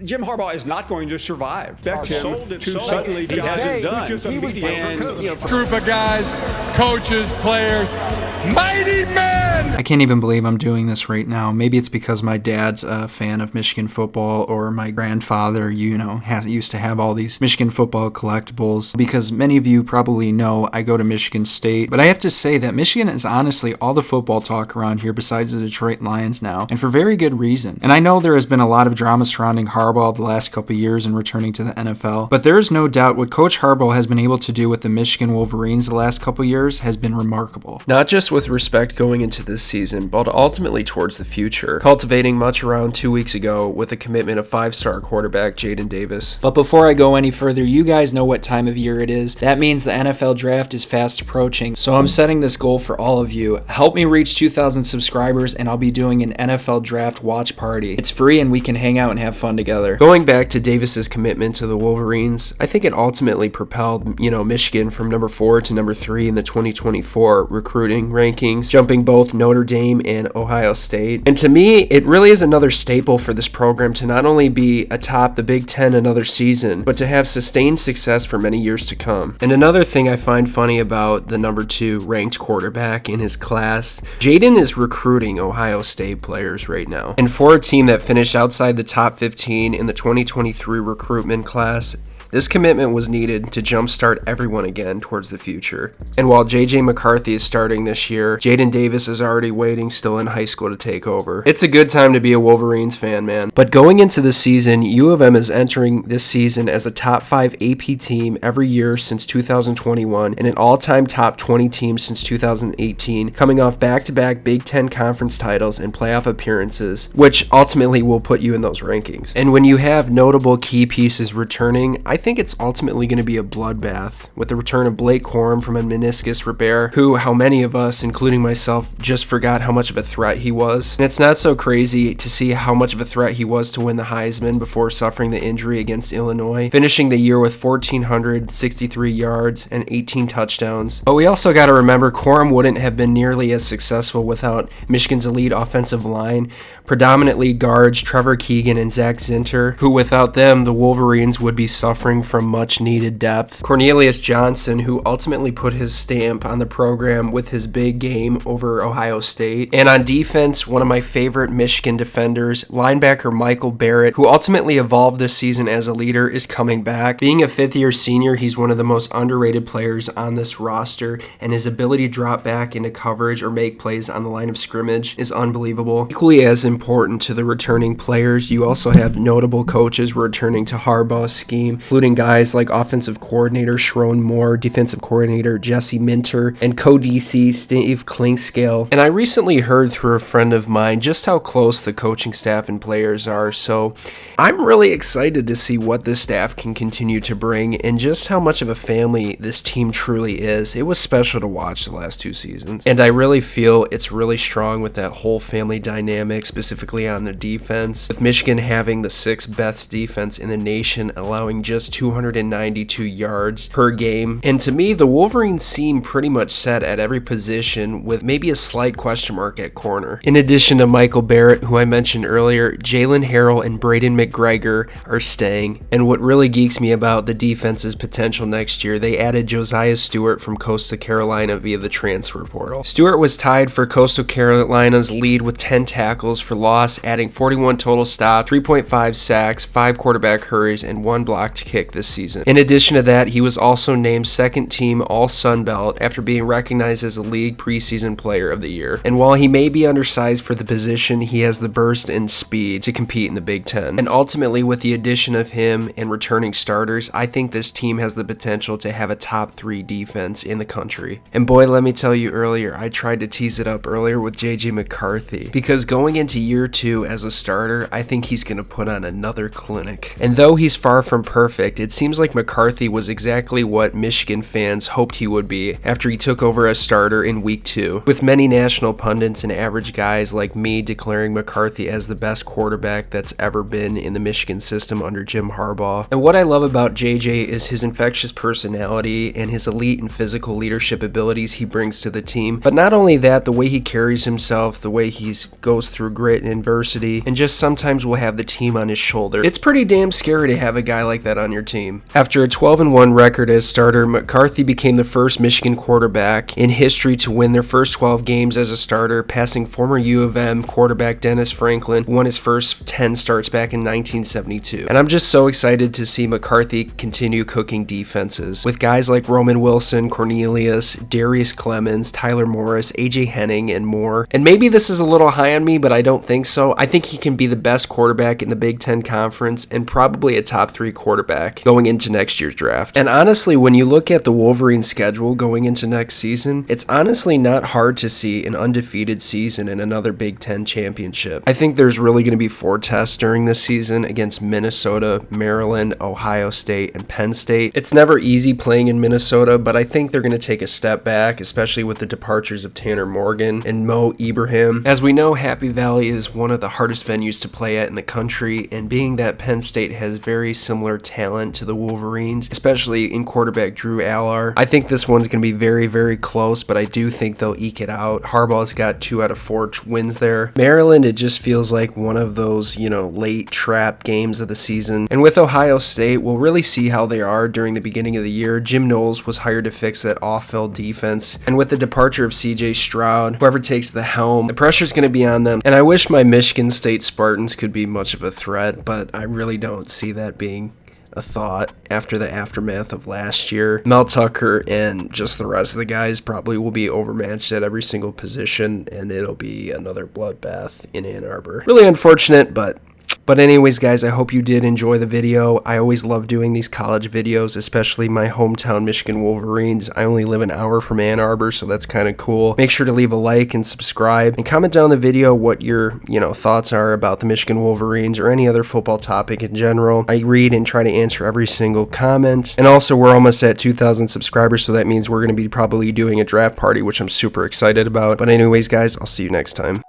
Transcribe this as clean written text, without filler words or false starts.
Jim Harbaugh is not going to survive. Expect him to suddenly he hasn't done. Just a group of guys, coaches, players, mighty men. I can't even believe I'm doing this right now. Maybe it's because my dad's a fan of Michigan football, or my grandfather, used to have all these Michigan football collectibles. Because many of you probably know I go to Michigan State, but I have to say that Michigan is honestly all the football talk around here besides the Detroit Lions now, and for very good reason. And I know there has been a lot of drama surrounding Harbaugh the last couple of years in returning to the NFL, but there is no doubt what Coach Harbaugh has been able to do with the Michigan Wolverines the last couple of years has been remarkable. Not just with respect going into this season, but ultimately towards the future, cultivating much around 2 weeks ago with the commitment of 5-star quarterback Jadyn Davis. But before I go any further, you guys know what time of year it is. That means the NFL draft is fast approaching, so I'm setting this goal for all of you. Help me reach 2,000 subscribers and I'll be doing an NFL draft watch party. It's free and we can hang out and have fun together. Going back to Davis's commitment to the Wolverines, I think it ultimately propelled, Michigan from number 4 to number 3 in the 2024 recruiting rankings, jumping both Notre Dame and Ohio State. And to me, it really is another staple for this program to not only be atop the Big Ten another season, but to have sustained success for many years to come. And another thing I find funny about the number 2 ranked quarterback in his class, Jadyn is recruiting Ohio State players right now. And for a team that finished outside the top 15 in the 2023 recruitment class, this commitment was needed to jumpstart everyone again towards the future. And while JJ McCarthy is starting this year, Jadyn Davis is already waiting still in high school to take over. It's a good time to be a Wolverines fan, man. But going into the season, U of M is entering this season as a top 5 AP team every year since 2021 and an all-time top 20 team since 2018, coming off back-to-back Big Ten conference titles and playoff appearances, which ultimately will put you in those rankings. And when you have notable key pieces returning, I think it's ultimately going to be a bloodbath with the return of Blake Corum from a meniscus repair, how many of us, including myself, just forgot how much of a threat he was. And it's not so crazy to see how much of a threat he was to win the Heisman before suffering the injury against Illinois, finishing the year with 1,463 yards and 18 touchdowns. But we also got to remember Corum wouldn't have been nearly as successful without Michigan's elite offensive line, predominantly guards Trevor Keegan and Zach Zinter, who without them, the Wolverines would be suffering from much needed depth. Cornelius Johnson, who ultimately put his stamp on the program with his big game over Ohio State. And on defense, one of my favorite Michigan defenders, linebacker Micheal Barrett, who ultimately evolved this season as a leader, is coming back. Being a fifth-year senior, he's one of the most underrated players on this roster, and his ability to drop back into coverage or make plays on the line of scrimmage is unbelievable. Equally as important to the returning players, you also have notable coaches returning to Harbaugh's scheme, including guys like offensive coordinator Sherrone Moore, defensive coordinator Jesse Minter, and co-DC Steve Klinkscale. And I recently heard through a friend of mine just how close the coaching staff and players are, so I'm really excited to see what this staff can continue to bring and just how much of a family this team truly is. It was special to watch the last 2 seasons, and I really feel it's really strong with that whole family dynamic, specifically on the defense, with Michigan having the 6th best defense in the nation, allowing just 292 yards per game. And to me, the Wolverines seem pretty much set at every position with maybe a slight question mark at corner. In addition to Micheal Barrett, who I mentioned earlier, Jalen Harrell and Braden McGregor are staying. And what really geeks me about the defense's potential next year, they added Josiah Stewart from Coastal Carolina via the transfer portal. Stewart was tied for Coastal Carolina's lead with 10 tackles for loss, adding 41 total stops, 3.5 sacks, 5 quarterback hurries, and 1 blocked kick this season. In addition to that, he was also named second team All Sun Belt after being recognized as a league preseason player of the year. And while he may be undersized for the position, he has the burst and speed to compete in the Big Ten. And ultimately, with the addition of him and returning starters, I think this team has the potential to have a top 3 defense in the country. And boy, let me tell you earlier, I tried to tease it up earlier with JJ McCarthy, because going into year 2 as a starter, I think he's going to put on another clinic. And though he's far from perfect, predict, it seems like McCarthy was exactly what Michigan fans hoped he would be after he took over as starter in week 2, with many national pundits and average guys like me declaring McCarthy as the best quarterback that's ever been in the Michigan system under Jim Harbaugh. And what I love about JJ is his infectious personality and his elite and physical leadership abilities he brings to the team. But not only that, the way he carries himself, the way he goes through grit and adversity, and just sometimes will have the team on his shoulder. It's pretty damn scary to have a guy like that on your team. After a 12-1 record as starter, McCarthy became the first Michigan quarterback in history to win their first 12 games as a starter, passing former U of M quarterback Dennis Franklin, who won his first 10 starts back in 1972. And I'm just so excited to see McCarthy continue cooking defenses with guys like Roman Wilson, Cornelius, Darius Clemens, Tyler Morris, AJ Henning, and more. And maybe this is a little high on me, but I don't think so. I think he can be the best quarterback in the Big Ten Conference and probably a top 3 quarterback going into next year's draft. And honestly, when you look at the Wolverines schedule going into next season, it's honestly not hard to see an undefeated season in another Big Ten championship. I think there's really going to be 4 tests during this season against Minnesota, Maryland, Ohio State, and Penn State. It's never easy playing in Minnesota, but I think they're going to take a step back, especially with the departures of Tanner Morgan and Mo Ibrahim. As we know, Happy Valley is one of the hardest venues to play at in the country, and being that Penn State has very similar talent to the Wolverines, especially in quarterback Drew Allar, I think this one's going to be very, very close, but I do think they'll eke it out. Harbaugh's got 2 out of 4 wins there. Maryland, it just feels like one of those, late trap games of the season. And with Ohio State, we'll really see how they are during the beginning of the year. Jim Knowles was hired to fix that off-field defense, and with the departure of CJ Stroud, whoever takes the helm, the pressure's going to be on them. And I wish my Michigan State Spartans could be much of a threat, but I really don't see that being a thought after the aftermath of last year. Mel Tucker and just the rest of the guys probably will be overmatched at every single position, and it'll be another bloodbath in Ann Arbor. Really unfortunate, but anyways, guys, I hope you did enjoy the video. I always love doing these college videos, especially my hometown Michigan Wolverines. I only live an hour from Ann Arbor, so that's kind of cool. Make sure to leave a like and subscribe, and comment down the video what your, thoughts are about the Michigan Wolverines or any other football topic in general. I read and try to answer every single comment. And also, we're almost at 2,000 subscribers, so that means we're going to be probably doing a draft party, which I'm super excited about. But anyways, guys, I'll see you next time.